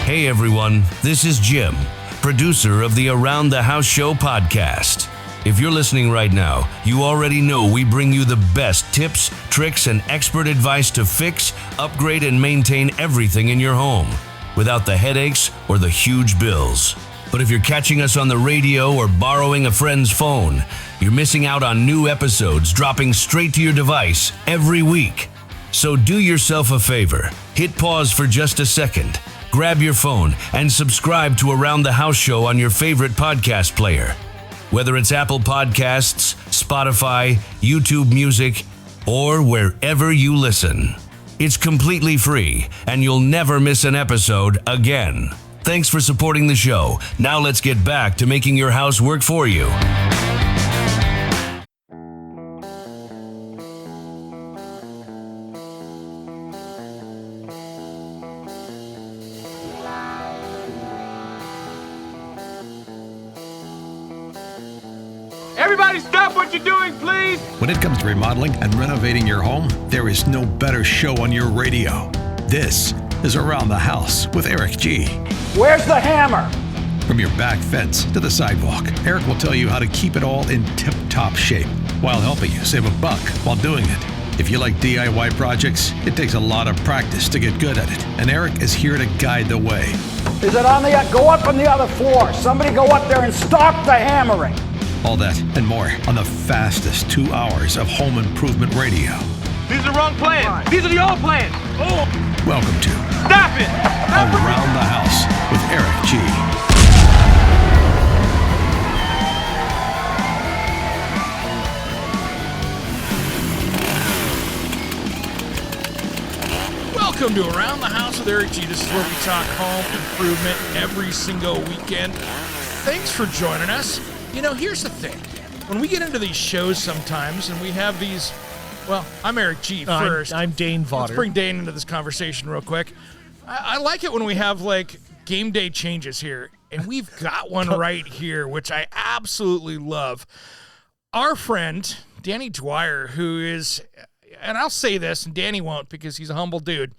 Hey everyone, this is Jim, producer of the Around the House Show podcast. If you're listening right now, you already know we bring you the best tips, tricks, and expert advice to fix, upgrade, and maintain everything in your home without the headaches or the huge bills. But if you're catching us on the radio or borrowing a friend's phone, you're missing out on new episodes dropping straight to your device every week. So do yourself a favor, hit pause for just a second, grab your phone, and subscribe to Around the House Show on your favorite podcast player. Whether it's Apple Podcasts, Spotify, YouTube Music, or wherever you listen. It's completely free, and you'll never miss an episode again. Thanks for supporting the show. Now let's get back to making your house work for you. Everybody stop what you're doing, please! When it comes to remodeling and renovating your home, there is no better show on your radio. This is Around the House with Eric G. Where's the hammer? From your back fence to the sidewalk, Eric will tell you how to keep it all in tip-top shape while helping you save a buck while doing it. If you like DIY projects, it takes a lot of practice to get good at it, and Eric is here to guide the way. Is it on the, go up on the other floor. Somebody go up there and stop the hammering. All that and more on the fastest 2 hours of home improvement radio. These are the wrong plans. These are the old plans. Oh! Welcome to Stop it! Around the House with Eric G. Welcome to Around the House with Eric G. This is where we talk home improvement every single weekend. Thanks for joining us. You know, here's the thing. When we get into these shows sometimes and we have these, well, I'm Eric G. first. I'm Dane Vodder. Let's bring Dane into this conversation real quick. I like it when we have, like, game day changes here. And we've got one right here, which I absolutely love. Our friend, Danny Dwyer, who is, and I'll say this, and Danny won't because he's a humble dude.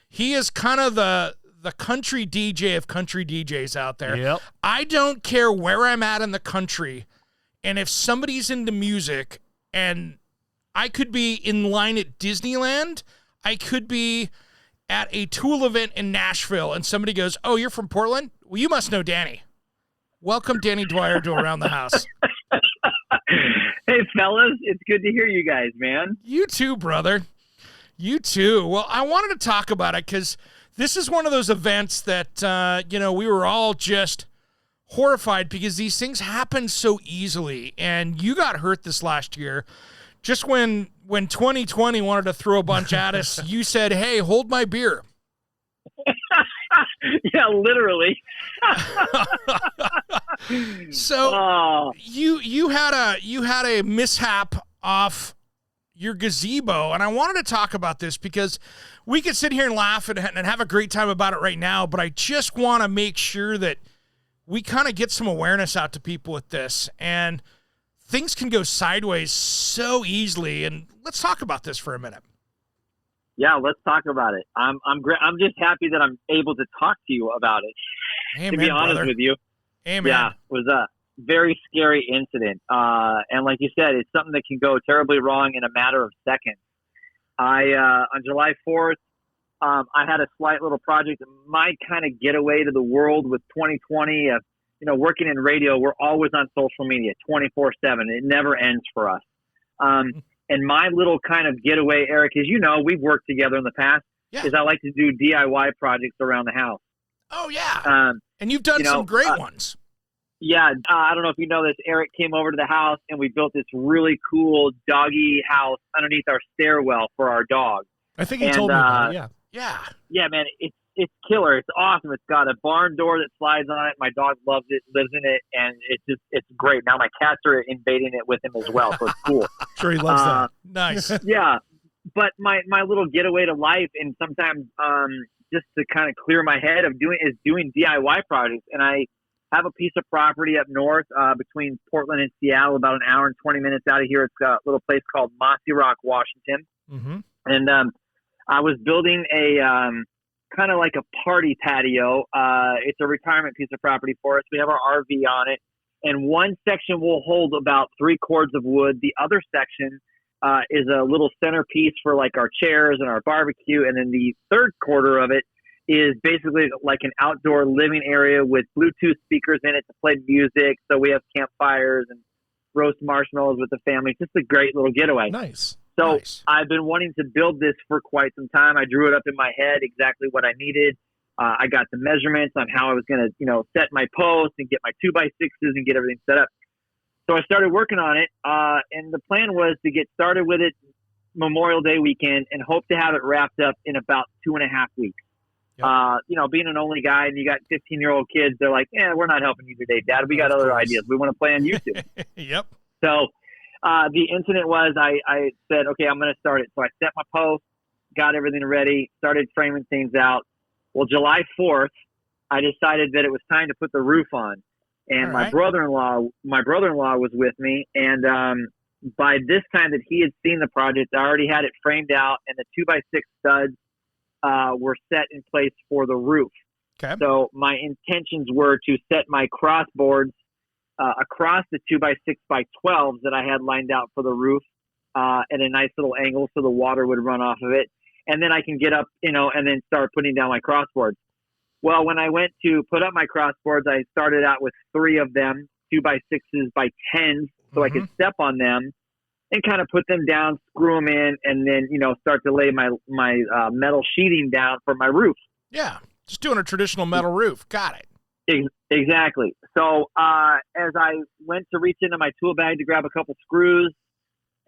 He is kind of the country DJ of country DJs out there. Yep. I don't care where I'm at in the country, and if somebody's into music, and I could be in line at Disneyland, I could be at a Tool event in Nashville, and somebody goes, "Oh, you're from Portland? Well, you must know Danny." Welcome, Danny Dwyer, to Around the House. Hey, fellas. It's good to hear you guys, man. You too, brother. You too. Well, I wanted to talk about it because this is one of those events that, we were all just horrified because these things happen so easily. And you got hurt this last year. Just when 2020 wanted to throw a bunch at us, you said, "Hey, hold my beer." Yeah, literally. So you had a mishap off your gazebo, and I wanted to talk about this because we could sit here and laugh and have a great time about it right now, but I just want to make sure that we kind of get some awareness out to people with this, and things can go sideways so easily, and let's talk about this for a minute. Yeah, let's talk about it. I'm I'm just happy that I'm able to talk to you about it. Amen, to be honest brother. with you. Amen. Yeah, it was a very scary incident. And like you said, it's something that can go terribly wrong in a matter of seconds. On July 4th, I had a slight little project, my kind of getaway to the world with 2020. Working in radio, we're always on social media 24/7. It never ends for us. And my little kind of getaway, Eric, as you know, we've worked together in the past, is I like to do DIY projects around the house. Oh, yeah. And you've done some great ones. Yeah. I don't know if you know this. Eric came over to the house, and we built this really cool doggy house underneath our stairwell for our dog. I think he told me about it, Yeah. Yeah, man. It's killer. It's awesome. It's got a barn door that slides on it. My dog loves it, lives in it, and it's great. Now my cats are invading it with him as well, so it's cool. Sure, he loves that. Nice. Yeah, but my little getaway to life, and sometimes just to kind of clear my head of doing DIY projects. And I have a piece of property up north between Portland and Seattle, about an hour and 20 minutes out of here. It's a little place called Mossy Rock, Washington. Mm-hmm. And I was building a kind of like a party patio. It's a retirement piece of property for us. We have our RV on it, and one section will hold about 3 cords of wood. The other section is a little centerpiece for like our chairs and our barbecue, and then the third quarter of it is basically like an outdoor living area with Bluetooth speakers in it to play music. So we have campfires and roast marshmallows with the family. Just a great little getaway. Nice. So nice. I've been wanting to build this for quite some time. I drew it up in my head exactly what I needed. I got the measurements on how I was going to, set my posts and get my 2x6s and get everything set up. So I started working on it, and the plan was to get started with it Memorial Day weekend and hope to have it wrapped up in about 2.5 weeks. Yep. Being an only guy and you got 15-year-old kids, they're like, we're not helping you today, Dad. We got other ideas. We want to play on YouTube. Yep. So the incident was I said, okay, I'm going to start it. So I set my post, got everything ready, started framing things out. Well, July 4th, I decided that it was time to put the roof on. And my brother-in-law was with me. And by this time that he had seen the project, I already had it framed out, and the 2x6 studs were set in place for the roof. Okay. So my intentions were to set my crossboards across the 2x6x12s that I had lined out for the roof at a nice little angle so the water would run off of it. And then I can get up, and then start putting down my crossboards. Well, when I went to put up my crossboards, I started out with 3 of them, 2x6s by 10s, so I could step on them and kind of put them down, screw them in, and then, start to lay my metal sheeting down for my roof. Yeah, just doing a traditional metal roof. Got it. Exactly. So as I went to reach into my tool bag to grab a couple screws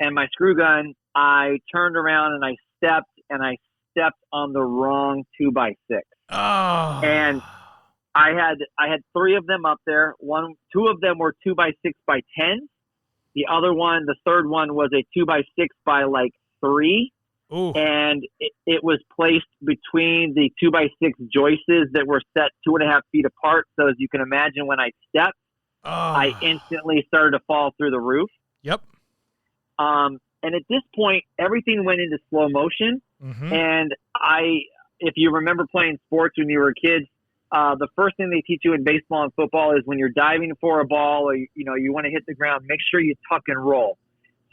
and my screw gun, I turned around and I stepped on the wrong 2x6. Oh. And I had 3 of them up there. 2 of them were 2x6 by 10. The other one, the third one, was a 2x6 by like 3. Ooh. And it was placed between the 2x6 joists that were set 2.5 feet apart. So as you can imagine, when I stepped, I instantly started to fall through the roof. Yep. And at this point, everything went into slow motion. Mm-hmm. And if you remember playing sports when you were kids, the first thing they teach you in baseball and football is when you're diving for a ball or, you want to hit the ground, make sure you tuck and roll.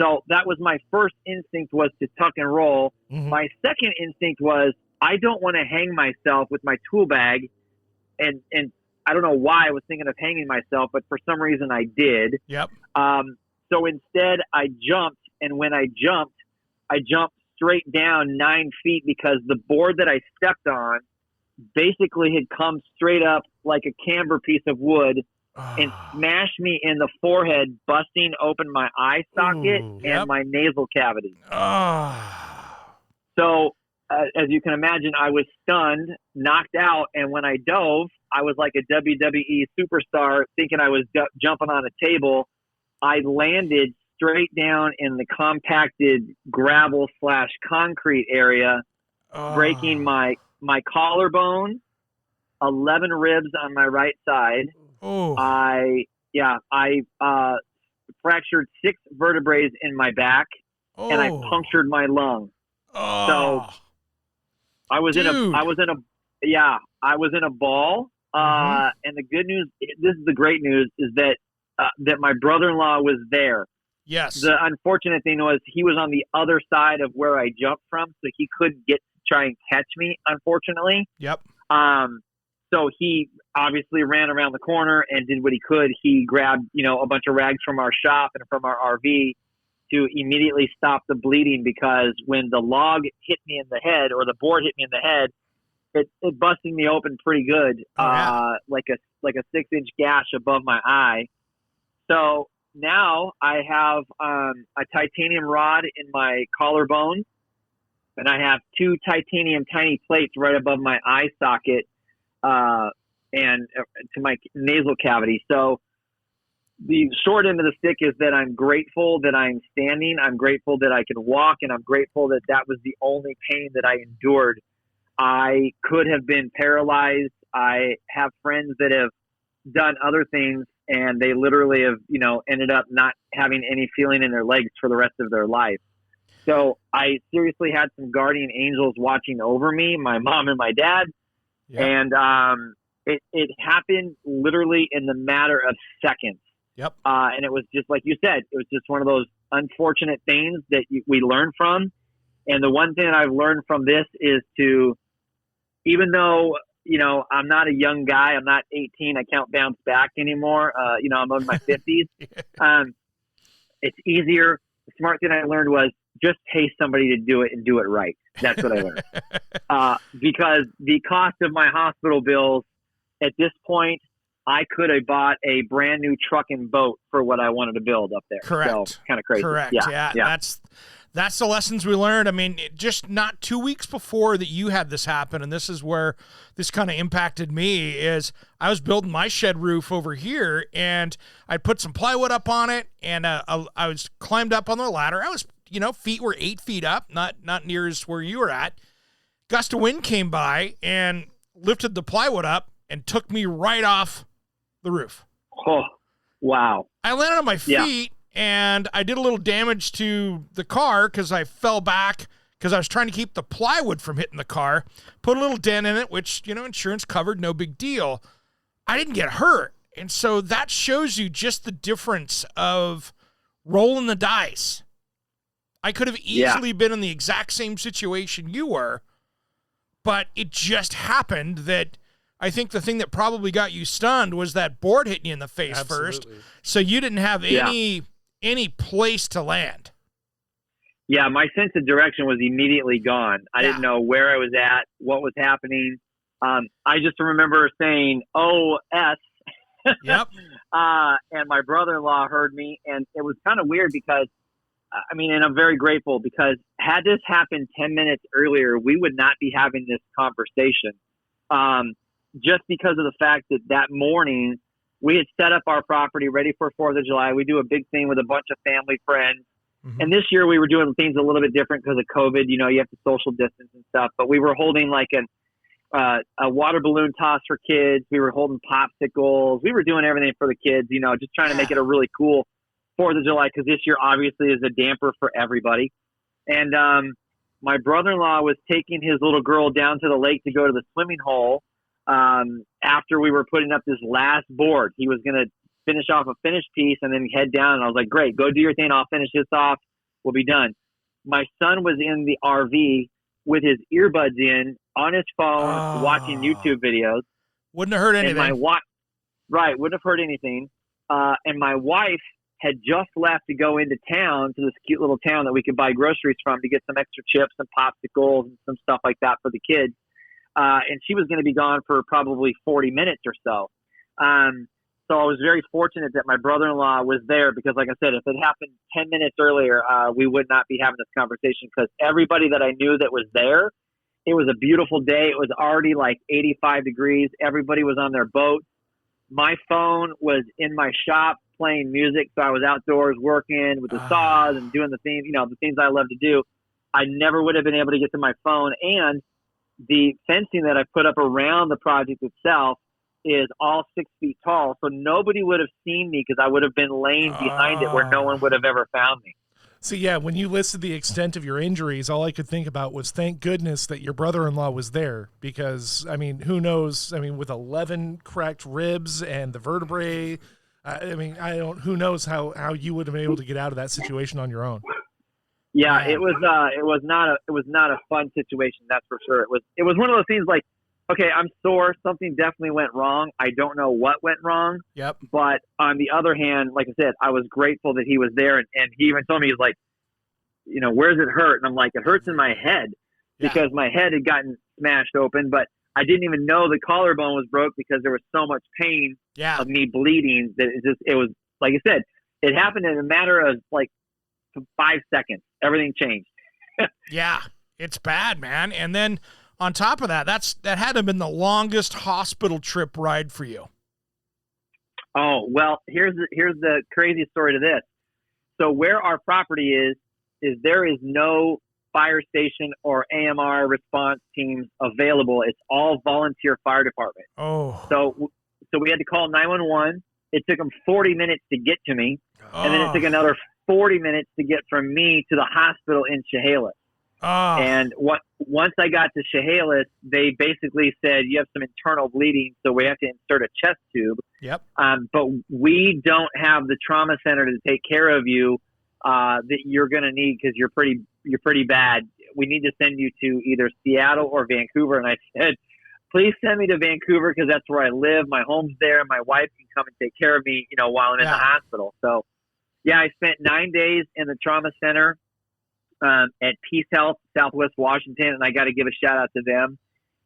So that was my first instinct, was to tuck and roll. Mm-hmm. My second instinct was, I don't want to hang myself with my tool bag. And I don't know why I was thinking of hanging myself, but for some reason I did. Yep. So instead I jumped. And when I jumped straight down 9 feet because the board that I stepped on basically had come straight up like a camber piece of wood and smashed me in the forehead, busting open my eye socket and my nasal cavity. So as you can imagine, I was stunned, knocked out, and when I dove, I was like a WWE superstar thinking I was jumping on a table. I landed straight down in the compacted gravel/concrete area, breaking my collarbone, 11 ribs on my right side. I fractured 6 vertebrae in my back, and I punctured my lung. So I was in a ball. And the good news, this is the great news, is that my brother-in-law was there. Yes. The unfortunate thing was he was on the other side of where I jumped from, so he couldn't try and catch me, unfortunately. Yep. So he obviously ran around the corner and did what he could. He grabbed, a bunch of rags from our shop and from our RV to immediately stop the bleeding, because when the log hit me in the head, or the board hit me in the head, it busted me open pretty good, like a 6-inch gash above my eye. So now I have a titanium rod in my collarbone, and I have 2 titanium tiny plates right above my eye socket and to my nasal cavity. So the short end of the stick is that I'm grateful that I'm standing. I'm grateful that I can walk, and I'm grateful that that was the only pain that I endured. I could have been paralyzed. I have friends that have done other things, and they literally have, ended up not having any feeling in their legs for the rest of their life. So I seriously had some guardian angels watching over me, my mom and my dad. Yeah. And it happened literally in the matter of seconds. Yep. And it was just like you said, it was just one of those unfortunate things that we learn from. And the one thing that I've learned from this is to, even though, I'm not a young guy, I'm not 18, I can't bounce back anymore. I'm in my 50s. It's easier. The smart thing I learned was just pay somebody to do it and do it right. That's what I learned. Because the cost of my hospital bills at this point, I could have bought a brand new truck and boat for what I wanted to build up there. Correct. So, kind of crazy. Correct. Yeah. That's the lessons we learned. I mean, just not 2 weeks before that you had this happen, and this is where this kind of impacted me, is I was building my shed roof over here, and I put some plywood up on it, and I was climbed up on the ladder. I was, feet were 8 feet up, not near as where you were at. Gust of wind came by and lifted the plywood up and took me right off the roof. Oh, wow. I landed on my feet, and I did a little damage to the car because I fell back because I was trying to keep the plywood from hitting the car. Put a little dent in it, which, insurance covered, no big deal. I didn't get hurt. And so that shows you just the difference of rolling the dice. I could have easily been in the exact same situation you were, but it just happened that I think the thing that probably got you stunned was that board hitting you in the face first. So you didn't have any place to land. Yeah, my sense of direction was immediately gone. I didn't know where I was at, what was happening. I just remember saying, "O-S." Yep. And my brother-in-law heard me, and it was kind of weird because, and I'm very grateful because had this happened 10 minutes earlier, we would not be having this conversation. Just because of the fact that morning we had set up our property ready for 4th of July. We do a big thing with a bunch of family friends. Mm-hmm. And this year we were doing things a little bit different because of COVID. You have to social distance and stuff. But we were holding like a water balloon toss for kids. We were holding popsicles. We were doing everything for the kids, just trying to make it a really cool 4th of July because this year obviously is a damper for everybody. And my brother-in-law was taking his little girl down to the lake to go to the swimming hole. After we were putting up this last board, he was going to finish off a finished piece and then head down. And I was like, great, go do your thing. I'll finish this off. We'll be done. My son was in the RV with his earbuds in on his phone, watching YouTube videos. Wouldn't have heard anything. Wouldn't have heard anything. And my wife had just left to go into town, to this cute little town that we could buy groceries from to get some extra chips and popsicles and some stuff like that for the kids. And she was going to be gone for probably 40 minutes or so. So I was very fortunate that my brother-in-law was there because, like I said, if it happened 10 minutes earlier, we would not be having this conversation because everybody that I knew that was there, it was a beautiful day. It was already like 85 degrees. Everybody was on their boats. My phone was in my shop playing music, so I was outdoors working with the saws and doing the things, the things I love to do. I never would have been able to get to my phone, and the fencing that I put up around the project itself is all 6 feet tall. So nobody would have seen me because I would have been laying behind it where no one would have ever found me. So, yeah, when you listed the extent of your injuries, all I could think about was thank goodness that your brother-in-law was there because, who knows? With 11 cracked ribs and the vertebrae, who knows how you would have been able to get out of that situation on your own. Yeah, it was not a fun situation, that's for sure. It was one of those things like, okay, I'm sore, something definitely went wrong. I don't know what went wrong. Yep. But on the other hand, like I said, I was grateful that he was there, and he even told me, he's like, where's it hurt? And I'm like, it hurts in my head because my head had gotten smashed open, but I didn't even know the collarbone was broke because there was so much pain of me bleeding that it was like I said, it happened in a matter of like 5 seconds. Everything changed. Yeah, it's bad, man. And then on top of that, that had to have been the longest hospital trip ride for you. Oh, well, here's the crazy story to this. So where our property is there is no fire station or AMR response teams available. It's all volunteer fire department. Oh. So we had to call 911. It took them 40 minutes to get to me. And then it took another 40 minutes to get from me to the hospital in Chehalis. And once I got to Chehalis, they basically said, you have some internal bleeding, so we have to insert a chest tube. Yep. But we don't have the trauma center to take care of you that you're going to need because you're pretty bad. We need to send you to either Seattle or Vancouver. And I said, please send me to Vancouver because that's where I live. My home's there. And my wife can come and take care of me, while I'm in the hospital. So, yeah, I spent 9 days in the trauma center at Peace Health, Southwest Washington. And I got to give a shout out to them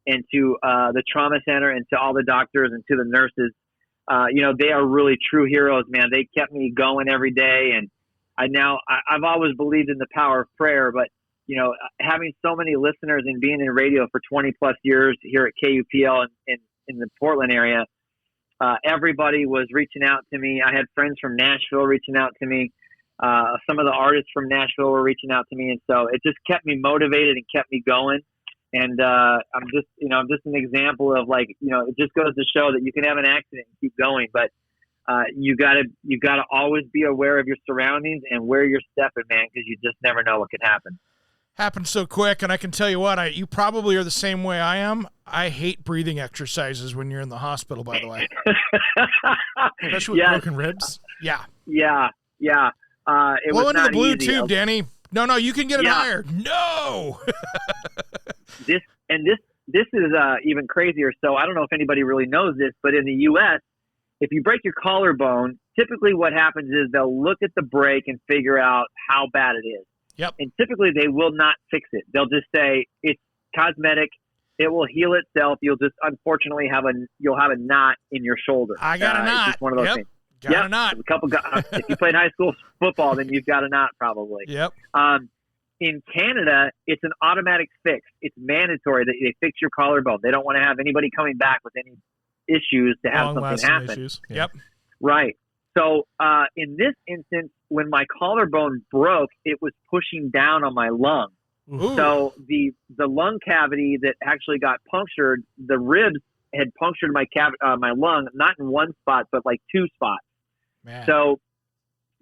and to the trauma center and to all the doctors and to the nurses. They are really true heroes, man. They kept me going every day. And I've always believed in the power of prayer, but having so many listeners and being in radio for 20 plus years here at KUPL in the Portland area, everybody was reaching out to me. I had friends from Nashville reaching out to me. Some of the artists from Nashville were reaching out to me. And so it just kept me motivated and kept me going. And I'm just an example of it just goes to show that you can have an accident and keep going, but you gotta always be aware of your surroundings and where you're stepping, man, because you just never know what can happen. Happens so quick, and I can tell you what, you probably are the same way I am. I hate breathing exercises when you're in the hospital, by the way. Especially with broken ribs. Yeah. Yeah. It blow was into not the blue easy. tube, Danny. No, you can get it higher. No. This is even crazier. So I don't know if anybody really knows this, but in the U.S., if you break your collarbone, typically what happens is they'll look at the break and figure out how bad it is. Yep. And typically they will not fix it. They'll just say it's cosmetic. It will heal itself. You'll just unfortunately have a knot in your shoulder. I got a knot. It's just one of those things. Got a knot. A couple guys, if you played high school football, then you've got a knot probably. Yep. In Canada, it's an automatic fix. It's mandatory that they fix your collarbone. They don't want to have anybody coming back with any issues to have something happen. Issues. Yep. Right. So in this instance, when my collarbone broke, it was pushing down on my lung. Ooh. So the lung cavity that actually got punctured, the ribs had punctured my lung, not in one spot, but like two spots. Man. So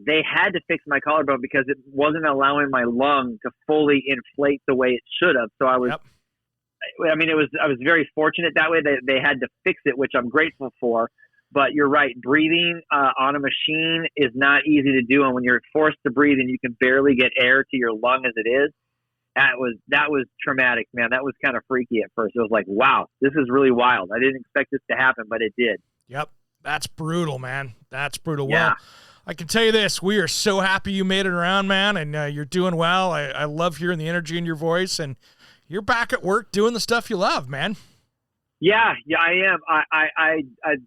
they had to fix my collarbone because it wasn't allowing my lung to fully inflate the way it should have. So I was, I was very fortunate that way. They had to fix it, which I'm grateful for. But you're right, breathing on a machine is not easy to do. And when you're forced to breathe and you can barely get air to your lung as it is, that was traumatic, man. That was kind of freaky at first. It was like, wow, this is really wild. I didn't expect this to happen, but it did. Yep. That's brutal, man. That's brutal. Yeah. Well, I can tell you this. We are so happy you made it around, man, and you're doing well. I love hearing the energy in your voice, and you're back at work doing the stuff you love, man. Yeah, I am. I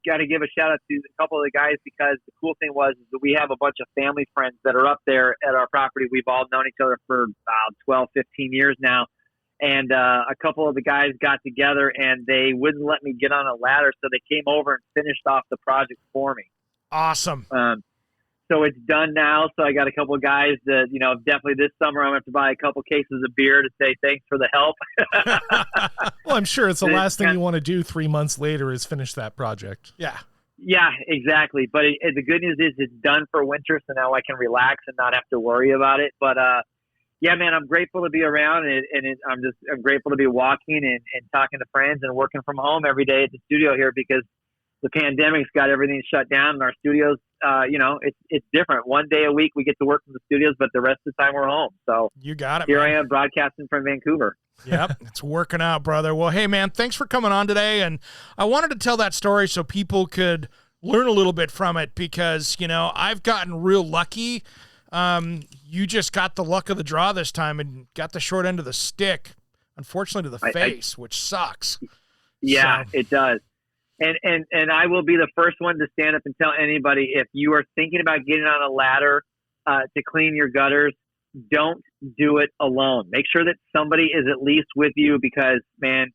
got to give a shout out to a couple of the guys because the cool thing was that we have a bunch of family friends that are up there at our property. We've all known each other for about 12, 15 years now. And a couple of the guys got together and they wouldn't let me get on a ladder. So they came over and finished off the project for me. Awesome. So it's done now. So I got a couple of guys that, definitely this summer I'm going to have to buy a couple cases of beer to say thanks for the help. Well, I'm sure it's the last thing you want to do 3 months later is finish that project. Yeah. Yeah, exactly. But the good news is it's done for winter. So now I can relax and not have to worry about it. But, yeah, man, I'm grateful to be around and I'm grateful to be walking and talking to friends and working from home every day at the studio here because the pandemic's got everything shut down in our studios. It's different. One day a week we get to work from the studios, but the rest of the time we're home. So you got it. Here man. I am broadcasting from Vancouver. Yep, it's working out, brother. Well, hey, man, thanks for coming on today. And I wanted to tell that story so people could learn a little bit from it because, I've gotten real lucky. You just got the luck of the draw this time and got the short end of the stick, unfortunately, to the face, which sucks. Yeah, so. It does. And I will be the first one to stand up and tell anybody, if you are thinking about getting on a ladder to clean your gutters, don't do it alone. Make sure that somebody is at least with you because, man,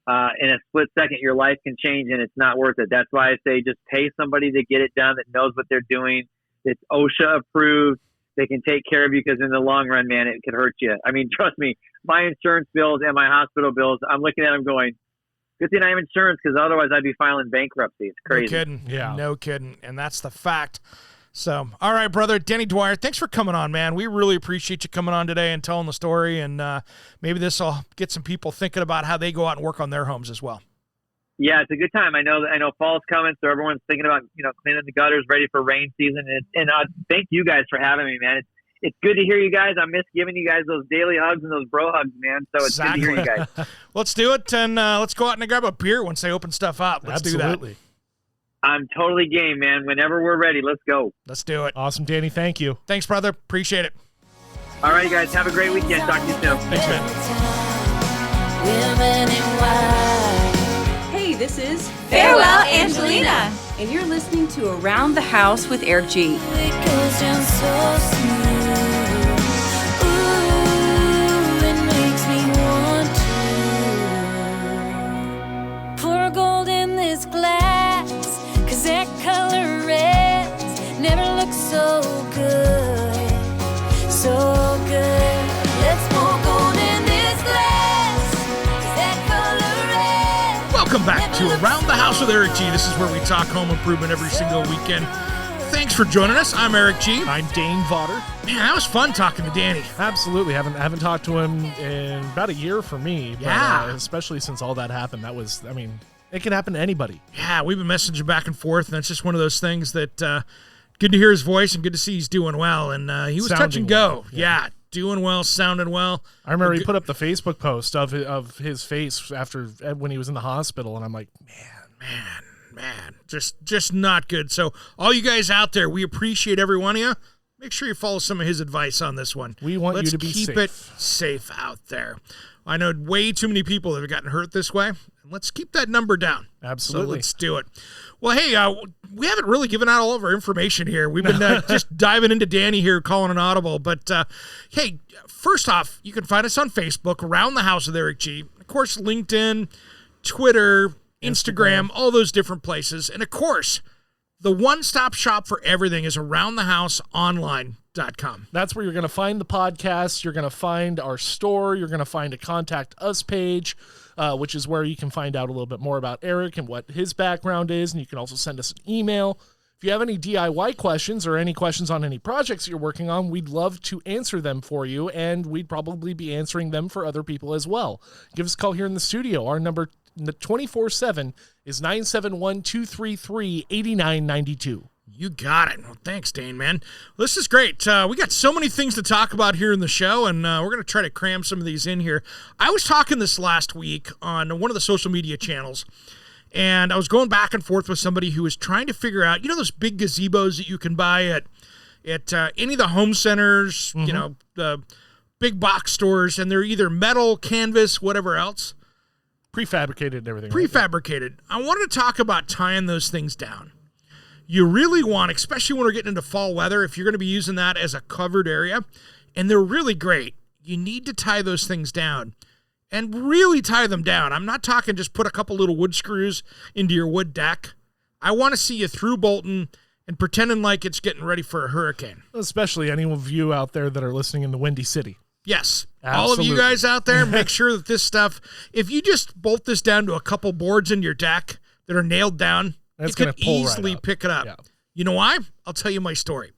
in a split second, your life can change and it's not worth it. That's why I say just pay somebody to get it done that knows what they're doing. It's OSHA approved. They can take care of you because in the long run, man, it could hurt you. I mean, trust me, my insurance bills and my hospital bills, I'm looking at them going, good thing I have insurance because otherwise I'd be filing bankruptcy. It's crazy. No kidding. Yeah. No kidding. And that's the fact. So, all right, brother, Danny Dwyer, thanks for coming on, man. We really appreciate you coming on today and telling the story, and maybe this will get some people thinking about how they go out and work on their homes as well. Yeah, it's a good time. I know fall's coming, so everyone's thinking about cleaning the gutters, ready for rain season. And thank you guys for having me, man. It's good to hear you guys. I miss giving you guys those daily hugs and those bro hugs, man. So it's good to hear you guys. Let's do it, and let's go out and grab a beer once they open stuff up. Let's do that. I'm totally game, man. Whenever we're ready, let's go. Let's do it. Awesome, Danny. Thank you. Thanks, brother. Appreciate it. All right, guys. Have a great weekend. Talk to you soon. Thanks, man. Hey, this is Farewell, Angelina. and you're listening to Around the House with Eric G. It goes down so smooth. Ooh, it makes me want to pour gold in this glass, 'cause that color red never looks so good, so good. Let's pour gold in this glass, 'cause that color red. Welcome back to Around the House with Eric G. This is where we talk home improvement every single weekend. Thanks for joining us. I'm Eric G. I'm Dane Vodder. Man, that was fun talking to Danny. Absolutely. Haven't talked to him in about a year for me. Yeah. But, especially since all that happened. That was, it can happen to anybody. Yeah, we've been messaging back and forth, and it's just one of those things that good to hear his voice and good to see he's doing well. And he was touch and go. Well, Yeah, doing well, sounding well. I remember he put up the Facebook post of his face after when he was in the hospital, and I'm like, Man, just not good. So all you guys out there, we appreciate every one of you. Make sure you follow some of his advice on this one. We want you to be Let's keep it safe out there. I know way too many people that have gotten hurt this way. Let's keep that number down. Absolutely. So let's do it. Well, hey, we haven't really given out all of our information here. We've been just diving into Danny here, calling an audible. But, hey, first off, you can find us on Facebook, Around the House with Eric G. Of course, LinkedIn, Twitter, Instagram, all those different places. And, of course, the one-stop shop for everything is AroundTheHouseOnline.com. That's where you're going to find the podcast. You're going to find our store. You're going to find a Contact Us page, which is where you can find out a little bit more about Eric and what his background is. And you can also send us an email. If you have any DIY questions or any questions on any projects that you're working on, we'd love to answer them for you, and we'd probably be answering them for other people as well. Give us a call here in the studio. Our number 24/7 is 971-233-8992. You got it. Well, thanks, Dane, man. Well, this is great. We got so many things to talk about here in the show, and we're going to try to cram some of these in here. I was talking this last week on one of the social media channels, and I was going back and forth with somebody who was trying to figure out, those big gazebos that you can buy at any of the home centers, the big box stores, and they're either metal, canvas, whatever else. Prefabricated and everything. Prefabricated. I wanted to talk about tying those things down. You really want, especially when we're getting into fall weather, if you're going to be using that as a covered area, and they're really great, you need to tie those things down and really tie them down. I'm not talking just put a couple little wood screws into your wood deck. I want to see you through bolting and pretending like it's getting ready for a hurricane. Especially any of you out there that are listening in the Windy City. Yes. Absolutely. All of you guys out there, make sure that this stuff, if you just bolt this down to a couple boards in your deck that are nailed down, that's you going can to pull easily right up. pick it up. Yeah. You know why? I'll tell you my story.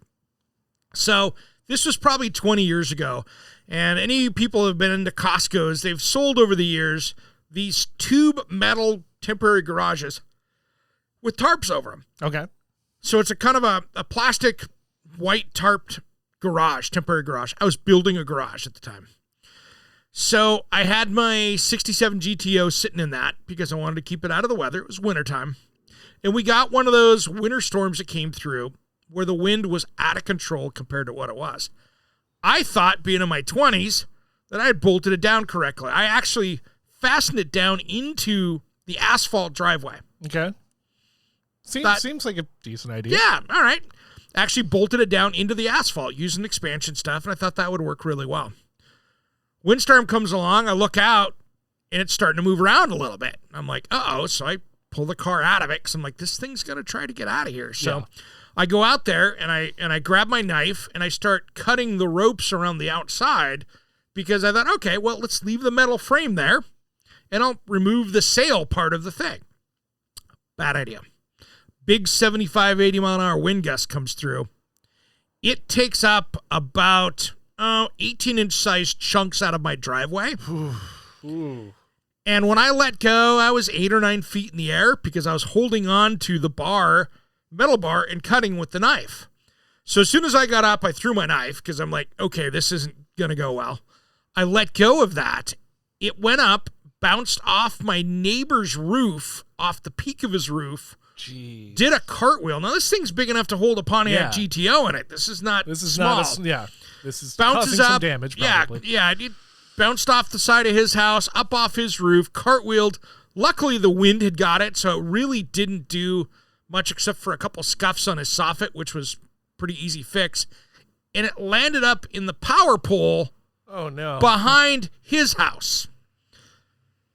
So this was probably 20 years ago, and any people who have been into Costco's, they've sold over the years these tube metal temporary garages with tarps over them. Okay. So it's a kind of a plastic white tarped garage, temporary garage. I was building a garage at the time. So I had my 67 GTO sitting in that because I wanted to keep it out of the weather. It was wintertime. And we got one of those winter storms that came through where the wind was out of control compared to what it was. I thought, being in my 20s, that I had bolted it down correctly. I actually fastened it down into the asphalt driveway. Okay. Seems like a decent idea. Yeah, all right. Actually bolted it down into the asphalt using expansion stuff, and I thought that would work really well. Windstorm comes along, I look out, and it's starting to move around a little bit. I'm like, uh-oh, so I pull the car out of it, because I'm like, this thing's going to try to get out of here. So I go out there, and I grab my knife, and I start cutting the ropes around the outside, because I thought, okay, well, let's leave the metal frame there, and I'll remove the sail part of the thing. Bad idea. Big 75, 80 mile an hour wind gust comes through. it takes up about 18-inch sized chunks out of my driveway. Ooh. And when I let go, I was 8 or 9 feet in the air because I was holding on to the metal bar, and cutting with the knife. So as soon as I got up, I threw my knife because I'm like, okay, this isn't going to go well. I let go of that. It went up, bounced off my neighbor's roof, off the peak of his roof. Jeez. Did a cartwheel. Now, this thing's big enough to hold a Pontiac GTO in it. This is not small. This is bounces causing up, some damage, probably. Yeah. It bounced off the side of his house, up off his roof, cartwheeled. Luckily, the wind had got it, so it really didn't do much except for a couple scuffs on his soffit, which was pretty easy fix. And it landed up in the power pole behind his house.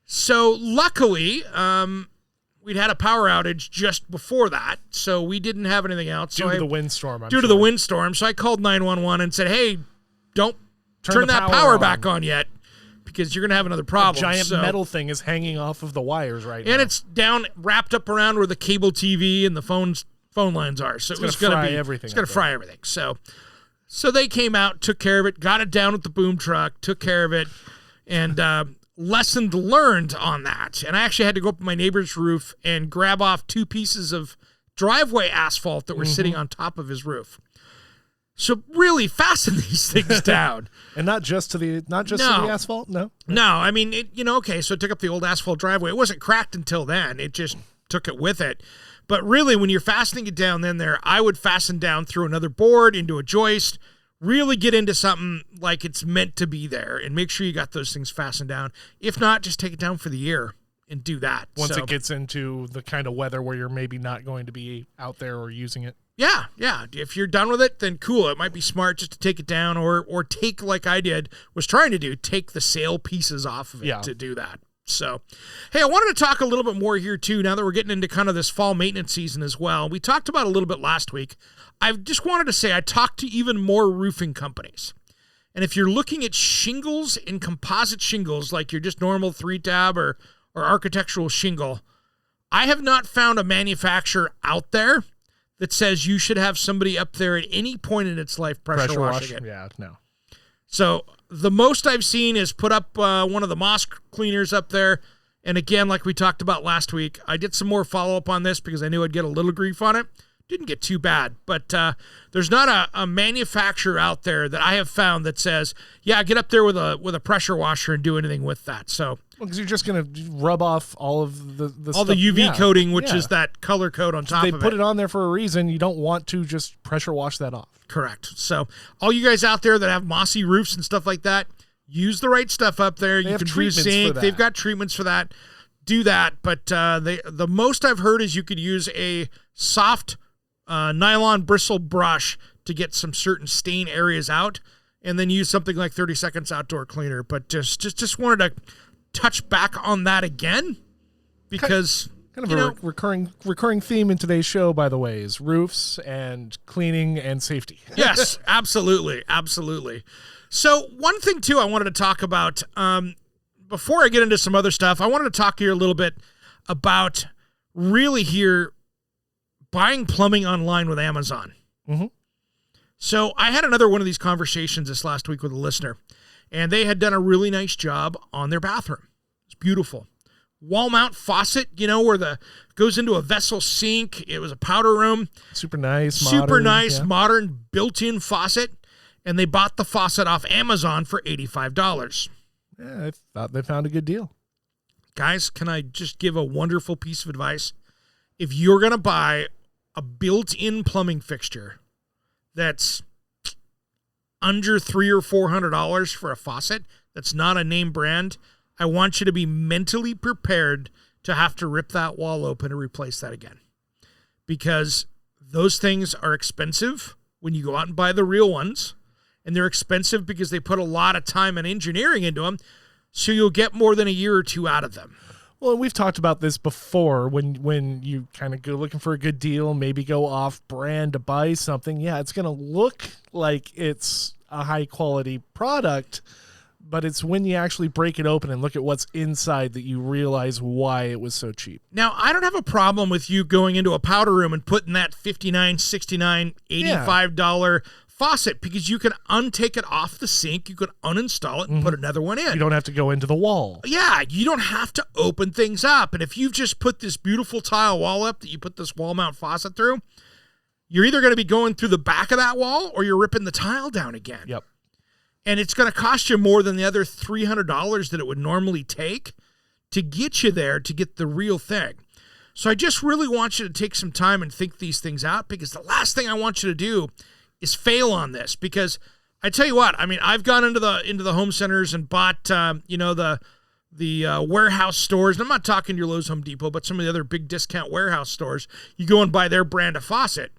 So luckily, we'd had a power outage just before that, so we didn't have anything else. Due to the windstorm, Due to the windstorm. So I called 911 and said, hey, don't turn that power back on yet, because you're going to have another problem. A giant metal thing is hanging off of the wires right now. And it's down, wrapped up around where the cable TV and the phone lines are. So it's going to fry everything. It's going to fry everything. So they came out, took care of it, got it down with the boom truck, took care of it, and lesson learned on that. And I actually had to go up on my neighbor's roof and grab off 2 pieces of driveway asphalt that were sitting on top of his roof. So really fasten these things down. And not just to the asphalt? No. I mean, so it took up the old asphalt driveway. It wasn't cracked until then. It just took it with it. But really, when you're fastening it down I would fasten down through another board into a joist, really get into something like it's meant to be there, and make sure you got those things fastened down. If not, just take it down for the year and do that. Once it gets into the kind of weather where you're maybe not going to be out there or using it. Yeah. If you're done with it, then cool. It might be smart just to take it down, or take, like I was trying to do, take the sail pieces off of it to do that. So, hey, I wanted to talk a little bit more here, too, now that we're getting into kind of this fall maintenance season as well. We talked about it a little bit last week. I just wanted to say I talked to even more roofing companies. And if you're looking at shingles and composite shingles, like your just normal 3-tab or architectural shingle, I have not found a manufacturer out there that says you should have somebody up there at any point in its life pressure washing it. Yeah, no. So the most I've seen is put up one of the moss cleaners up there. And again, like we talked about last week, I did some more follow-up on this because I knew I'd get a little grief on it. Didn't get too bad. But there's not a manufacturer out there that I have found that says, yeah, get up there with a pressure washer and do anything with that. So because you're just going to rub off all of the all stuff. The UV coating, which is that color coat on top of it. They put it on there for a reason. You don't want to just pressure wash that off. Correct. So all you guys out there that have mossy roofs and stuff like that, use the right stuff up there. You can do zinc. They've got treatments for that. Do that. But the most I've heard is you could use a soft nylon bristle brush to get some certain stain areas out, and then use something like 30 Seconds Outdoor Cleaner. But just wanted to touch back on that again, because kind of a recurring theme in today's show, by the way, is roofs and cleaning and safety. Yes, absolutely. So one thing too I wanted to talk about before I get into some other stuff, I wanted to talk here a little bit about really here buying plumbing online with Amazon. Mm-hmm. So I had another one of these conversations this last week with a listener, and they had done a really nice job on their bathroom. It's beautiful. Wall mount faucet, where goes into a vessel sink. It was a powder room. Super nice, modern built-in faucet. And they bought the faucet off Amazon for $85. Yeah, I thought they found a good deal. Guys, can I just give a wonderful piece of advice? If you're going to buy a built-in plumbing fixture that's under $300 or $400 for a faucet that's not a name brand, I want you to be mentally prepared to have to rip that wall open and replace that again. Because those things are expensive when you go out and buy the real ones, and they're expensive because they put a lot of time and engineering into them, so you'll get more than a year or two out of them. Well, we've talked about this before. When you kind of go looking for a good deal, maybe go off brand to buy something. Yeah, it's going to look like it's a high quality product, but it's when you actually break it open and look at what's inside that you realize why it was so cheap. Now, I don't have a problem with you going into a powder room and putting that $59, $69, $85 faucet because you can untake it off the sink, you can uninstall it and put another one in. You don't have to go into the wall. Yeah, you don't have to open things up. And if you've just put this beautiful tile wall up that you put this wall mount faucet through, you're either going to be going through the back of that wall or you're ripping the tile down again. Yep. And it's going to cost you more than the other $300 that it would normally take to get you there to get the real thing. So I just really want you to take some time and think these things out, because the last thing I want you to do is fail on this. Because I tell you what, I mean, I've gone into the home centers and bought, the warehouse stores. And I'm not talking your Lowe's, Home Depot, but some of the other big discount warehouse stores. You go and buy their brand of faucet.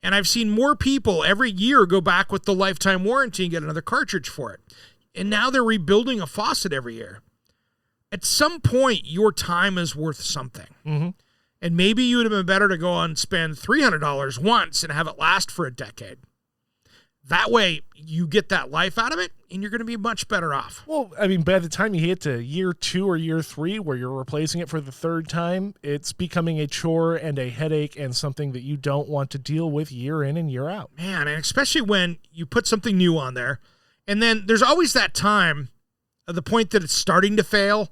And I've seen more people every year go back with the lifetime warranty and get another cartridge for it. And now they're rebuilding a faucet every year. At some point, your time is worth something. Mm-hmm. And maybe you would have been better to go and spend $300 once and have it last for a decade. That way, you get that life out of it, and you're going to be much better off. Well, I mean, by the time you get to year 2 or year 3, where you're replacing it for the third time, it's becoming a chore and a headache and something that you don't want to deal with year in and year out. Man, and especially when you put something new on there, and then there's always that time at the point that it's starting to fail,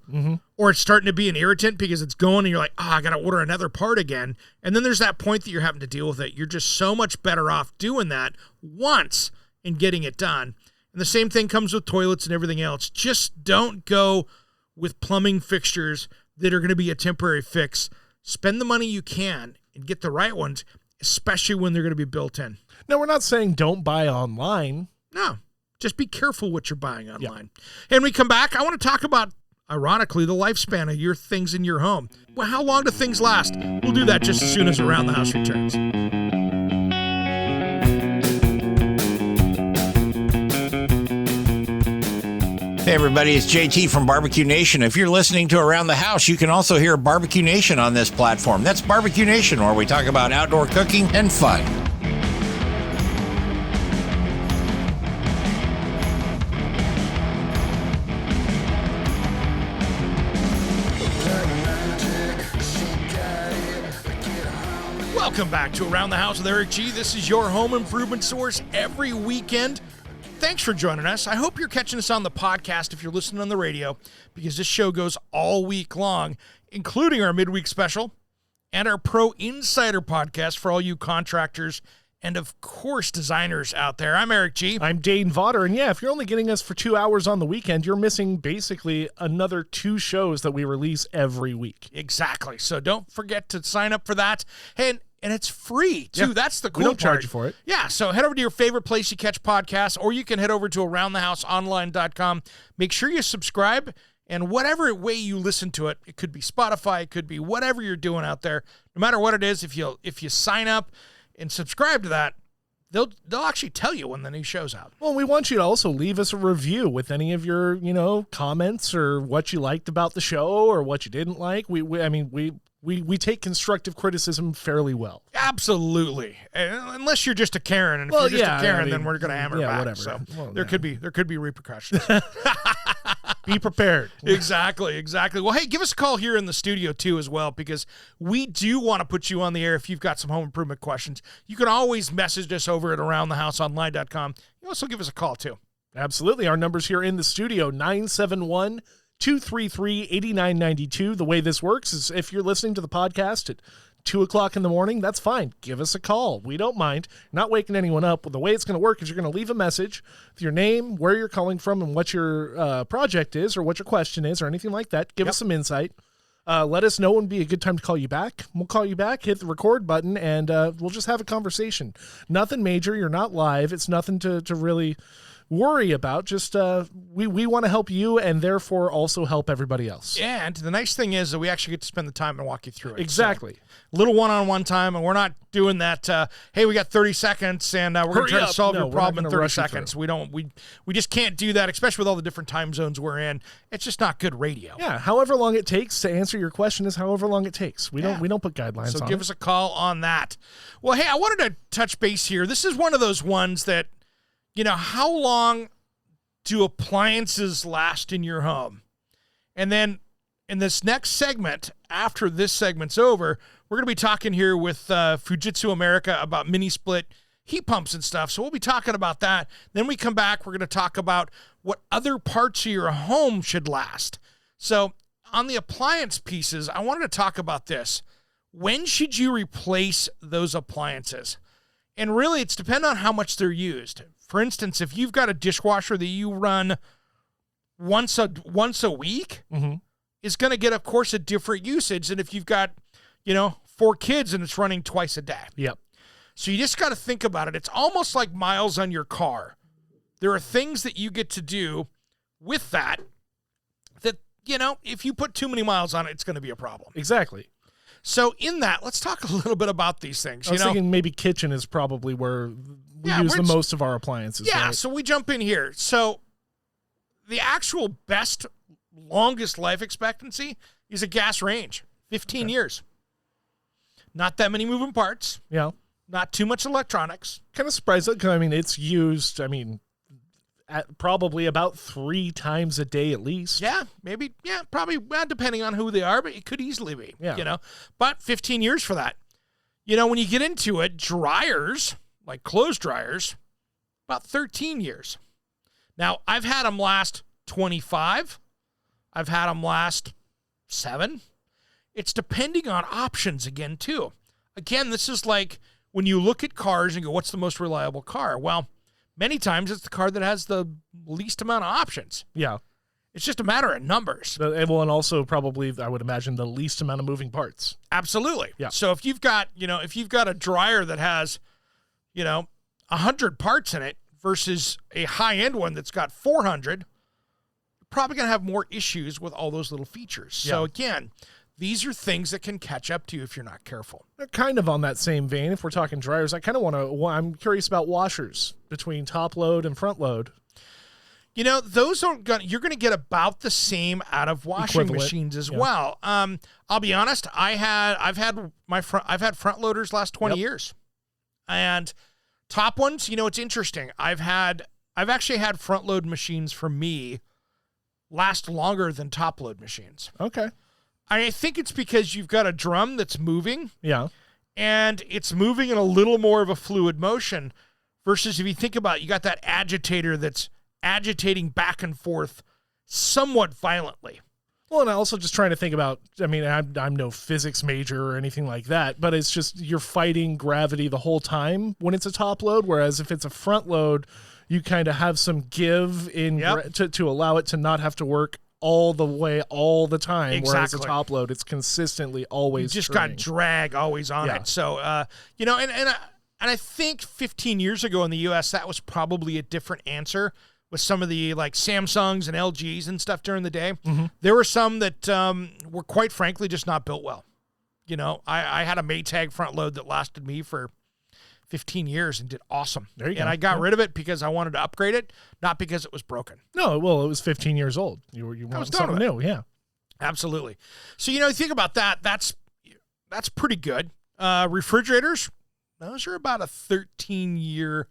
or it's starting to be an irritant because it's going and you're like, I got to order another part again. And then there's that point that you're having to deal with it. You're just so much better off doing that once and getting it done. And the same thing comes with toilets and everything else. Just don't go with plumbing fixtures that are going to be a temporary fix. Spend the money you can and get the right ones, especially when they're going to be built in. Now, we're not saying don't buy online. No. Just be careful what you're buying online. Yep. And when we come back, I want to talk about, ironically, the lifespan of your things in your home. Well, how long do things last? We'll do that just as soon as Around the House returns. Hey everybody, it's JT from Barbecue Nation. If you're listening to Around the House, you can also hear Barbecue Nation on this platform. That's Barbecue Nation, where we talk about outdoor cooking and fun. Welcome back to Around the House with Eric G. This is your home improvement source every weekend. Thanks for joining us. I hope you're catching us on the podcast if you're listening on the radio, because this show goes all week long, including our midweek special and our Pro Insider podcast for all you contractors and, of course, designers out there. I'm Eric G. I'm Dane Vaughter. And yeah, if you're only getting us for 2 hours on the weekend, you're missing basically another 2 shows that we release every week. Exactly. So don't forget to sign up for that. And it's free, too. Yeah. That's the cool part. We don't charge you for it. Yeah, so head over to your favorite place you catch podcasts, or you can head over to AroundTheHouseOnline.com. Make sure you subscribe, and whatever way you listen to it, it could be Spotify, it could be whatever you're doing out there. No matter what it is, if you sign up and subscribe to that, they'll actually tell you when the new show's out. Well, we want you to also leave us a review with any of your, comments or what you liked about the show or what you didn't like. We take constructive criticism fairly well. Absolutely. Unless you're just a Karen. And if you're just a Karen, then we're going to hammer back. Whatever. So there could be repercussions. Be prepared. Exactly. Well, hey, give us a call here in the studio, too, as well, because we do want to put you on the air if you've got some home improvement questions. You can always message us over at AroundTheHouseOnline.com. You also give us a call, too. Absolutely. Our number's here in the studio, 971-233-8992. The way this works is if you're listening to the podcast at 2 o'clock in the morning, that's fine. Give us a call. We don't mind. Not waking anyone up. Well, the way it's going to work is you're going to leave a message with your name, where you're calling from, and what your project is or what your question is or anything like that. Give us some insight. Let us know when would be a good time to call you back. We'll call you back, hit the record button, and we'll just have a conversation. Nothing major. You're not live. It's nothing to really worry about. Just we want to help you and therefore also help everybody else. Yeah, and the nice thing is that we actually get to spend the time and walk you through it. Exactly. So, little one-on-one time, and we're not doing that, hey, we got 30 seconds, and we're going to try to solve your problem in 30 seconds. We just can't do that, especially with all the different time zones we're in. It's just not good radio. Yeah, however long it takes to answer your question is however long it takes. We don't put guidelines on it. So give us a call on that. Well, hey, I wanted to touch base here. This is one of those ones that, how long do appliances last in your home? And then in this next segment, after this segment's over, we're going to be talking here with Fujitsu America about mini split heat pumps and stuff. So we'll be talking about that. Then we come back, we're going to talk about what other parts of your home should last. So on the appliance pieces, I wanted to talk about this. When should you replace those appliances? And really, it's dependent on how much they're used. For instance, if you've got a dishwasher that you run once a week, is going to get, of course, a different usage than if you've got, 4 kids and it's running twice a day. Yep. So you just got to think about it. It's almost like miles on your car. There are things that you get to do with that, if you put too many miles on it, it's going to be a problem. Exactly. So in that, let's talk a little bit about these things. I was thinking maybe kitchen is probably where we use the most of our appliances. Yeah, right? So we jump in here. So the actual best, longest life expectancy is a gas range, 15 years. Not that many moving parts. Yeah. Not too much electronics. Kind of surprised because it's used. At probably about 3 times a day at least. Yeah, maybe. Yeah, probably. Depending on who they are, but it could easily be. Yeah. But 15 years for that. When you get into it, dryers, like clothes dryers, about 13 years. Now, I've had them last 25. I've had them last 7. It's depending on options again, too. Again, this is like when you look at cars and go, what's the most reliable car? Well, many times it's the car that has the least amount of options. Yeah. It's just a matter of numbers. And also probably, I would imagine, the least amount of moving parts. Absolutely. Yeah. So if you've got, a dryer that has, 100 parts in it versus a high-end one that's got 400, you're probably going to have more issues with all those little features. Yeah. So again, these are things that can catch up to you if you're not careful. Kind of on that same vein, if we're talking dryers, I kind of I'm curious about washers between top load and front load. Those you're going to get about the same out of washing machines as well. I'll be honest, I've had front loaders last 20 years. And top ones, it's interesting. I've actually had front load machines for me last longer than top load machines. Okay. I think it's because you've got a drum that's moving. Yeah. And it's moving in a little more of a fluid motion versus if you think about it, you got that agitator that's agitating back and forth somewhat violently. Well, and I also just trying to think about, I'm no physics major or anything like that, but it's just you're fighting gravity the whole time when it's a top load, whereas if it's a front load, you kind of have some give in to allow it to not have to work all the way, all the time. Exactly. Whereas a top load, it's consistently always you just turning. got drag always on it. So, and I think 15 years ago in the U.S., that was probably a different answer with some of the like Samsungs and LGs and stuff during the day. Mm-hmm. There were some that were quite frankly just not built well. I had a Maytag front load that lasted me for 15 years and did awesome. There you go. And I got rid of it because I wanted to upgrade it, not because it was broken. No, well, it was 15 years old. You wanted something new, yeah. Absolutely. So, you think about that, that's pretty good. Refrigerators, those are about a 13-year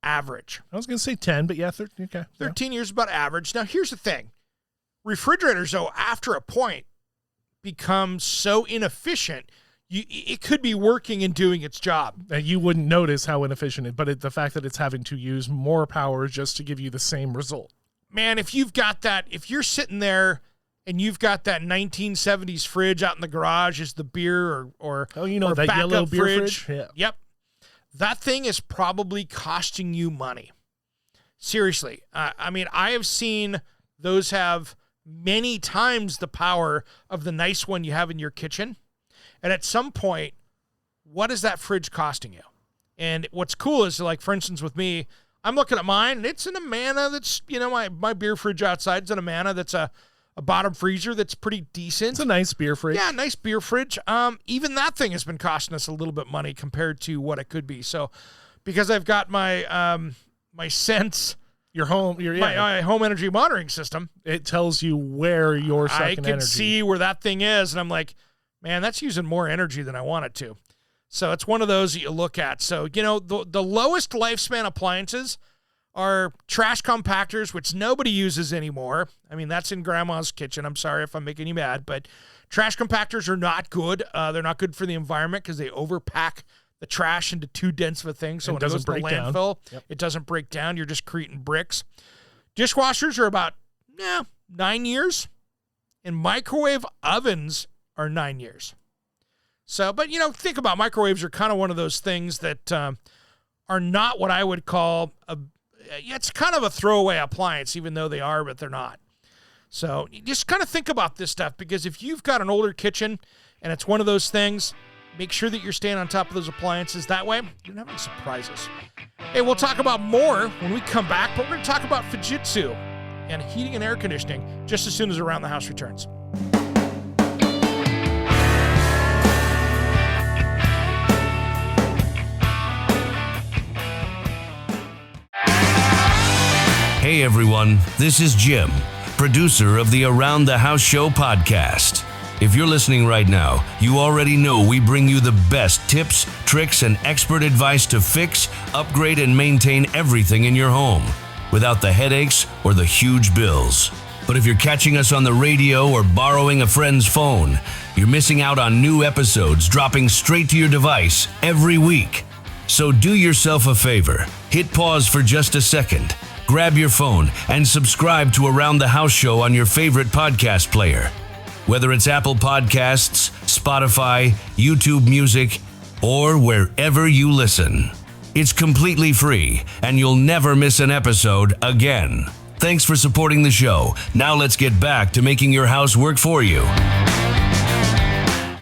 average. I was going to say 10, but yeah, 13, okay. 13 years is about average. Now, here's the thing. Refrigerators, though, after a point, become so inefficient, it could be working and doing its job. And you wouldn't notice how inefficient it, but the fact that it's having to use more power just to give you the same result. Man, if you're sitting there and you've got that 1970s fridge out in the garage as the beer or that yellow beer fridge? Yeah. Yep. That thing is probably costing you money. Seriously. I have seen those have many times the power of the nice one you have in your kitchen. And at some point, what is that fridge costing you? And what's cool is, like, for instance, with me, I'm looking at mine, and it's an Amana that's, my beer fridge outside's an Amana that's a bottom freezer that's pretty decent. It's a nice beer fridge. Yeah, nice beer fridge. Even that thing has been costing us a little bit money compared to what it could be. So, because I've got my my Sense, my home energy monitoring system, it tells you where you're sucking energy. I can see where that thing is, and I'm like, man, that's using more energy than I want it to. So it's one of those that you look at. So, the lowest lifespan appliances are trash compactors, which nobody uses anymore. That's in grandma's kitchen. I'm sorry if I'm making you mad, but trash compactors are not good. They're not good for the environment because they overpack the trash into too dense of a thing, so when it goes to the landfill, it doesn't break down. You're just creating bricks. Dishwashers are about 9 years, and microwave ovens are 9 years. So, but think about microwaves are kind of one of those things that are not what I would call it's kind of a throwaway appliance, even though they are, but they're not. So you just kind of think about this stuff, because if you've got an older kitchen and it's one of those things, make sure that you're staying on top of those appliances. That way, you don't have any surprises. Hey, we'll talk about more when we come back, but we're going to talk about Fujitsu and heating and air conditioning just as soon as Around the House returns. Hey everyone, this is Jim, producer of the Around the House Show podcast. If you're listening right now, you already know we bring you the best tips, tricks, and expert advice to fix, upgrade, and maintain everything in your home without the headaches or the huge bills. But if you're catching us on the radio or borrowing a friend's phone, you're missing out on new episodes dropping straight to your device every week. So do yourself a favor, hit pause for just a second, grab your phone, and subscribe to Around the House Show on your favorite podcast player. Whether it's Apple Podcasts, Spotify, YouTube Music, or wherever you listen. It's completely free, and you'll never miss an episode again. Thanks for supporting the show. Now let's get back to making your house work for you.